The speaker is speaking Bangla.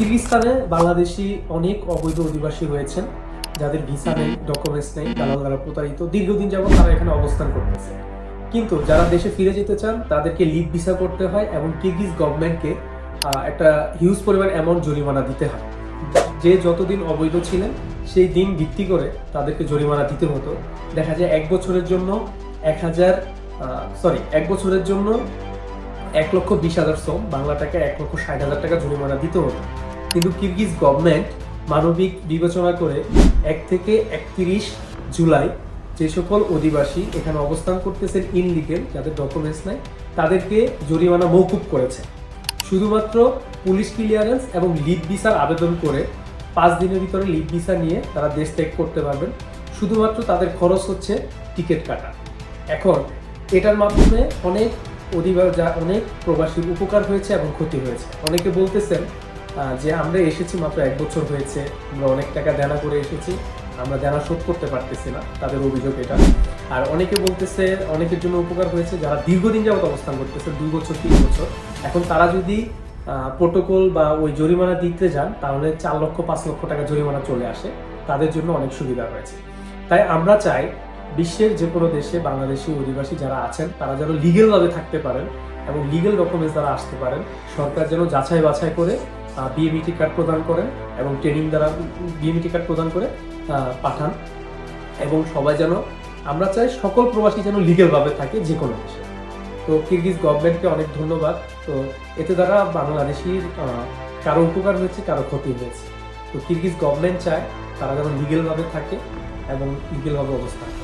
কিরগিজস্তানে বাংলাদেশি অনেক অবৈধ অধিবাসী রয়েছেন, যাদের ভিসা নেই, ডকুমেন্টস নেই, দালাল দ্বারা প্রতারিত, দীর্ঘদিন যাবত তারা এখানে অবস্থান করতেছে। কিন্তু যারা দেশে ফিরে যেতে চান তাদেরকে লিভ ভিসা করতে হয় এবং কিরগিজ গভর্নমেন্টকে একটা হিউজ পরিমাণ অ্যামাউন্ট জরিমানা দিতে হয়। যে যতদিন অবৈধ ছিলেন সেই দিন ভিত্তি করে তাদেরকে জরিমানা দিতে হতো। দেখা যায় এক বছরের জন্য 1,20,000 সোম, বাংলা টাকায় 1,60,000 টাকা জরিমানা দিতে হতো। কিন্তু কিরগিজ গভর্নমেন্ট মানবিক বিবেচনা করে 1 থেকে 31 জুলাই যে সকল অধিবাসী এখানে অবস্থান করতেছেন ইনলিগেল, যাদের ডকুমেন্টস নাই, তাদেরকে জরিমানা মওকুফ করেছে। শুধুমাত্র পুলিশ ক্লিয়ারেন্স এবং লিভ ভিসার আবেদন করে 5 দিনের ভিতরে লিভ ভিসা নিয়ে তারা দেশ ত্যাগ করতে পারবেন। শুধুমাত্র তাদের খরচ হচ্ছে টিকিট কাটা। এখন এটার মাধ্যমে অনেক প্রবাসীর উপকার হয়েছে এবং ক্ষতি হয়েছে। অনেকে বলতেছেন যে আমরা এসেছি মাত্র 1 বছর হয়েছে, আমরা অনেক টাকা দেনা করে এসেছি, আমরা দেনা শোধ করতে পারতেছি না, তাদের অভিযোগ এটা। আর অনেকে বলতেছে অনেকের জন্য উপকার হয়েছে যারা দীর্ঘদিন যাবত অবস্থান করতেছে, 2 বছর 3 বছর। এখন তারা যদি প্রোটোকল বা ওই জরিমানা দিতে যান তাহলে 4 লক্ষ 5 লক্ষ টাকা জরিমানা চলে আসে, তাদের জন্য অনেক সুবিধা হয়েছে। তাই আমরা চাই বিশ্বের যে কোনো দেশে বাংলাদেশি অধিবাসী যারা আছেন তারা যেন লিগেলভাবে থাকতে পারেন এবং লিগেল ডকুমেন্টস দ্বারা আসতে পারেন। সরকার যেন যাচাই বাছাই করে বিএমইটি কার্ড প্রদান করেন এবং ট্রেনিং দ্বারা বিএমইটি কার্ড প্রদান করে পাঠান। এবং সবাই যেন, আমরা চাই সকল প্রবাসী যেন লিগেলভাবে থাকে যে কোনো দেশে। তো কিরগিজ গভর্নমেন্টকে অনেক ধন্যবাদ। তো এতে দ্বারা বাংলাদেশির কারো উপকার হয়েছে, কারো ক্ষতি হয়েছে। তো কিরগিজ গভর্নমেন্ট চায় তারা যেন লিগেলভাবে থাকে এবং লিগেলভাবে অবস্থান করে।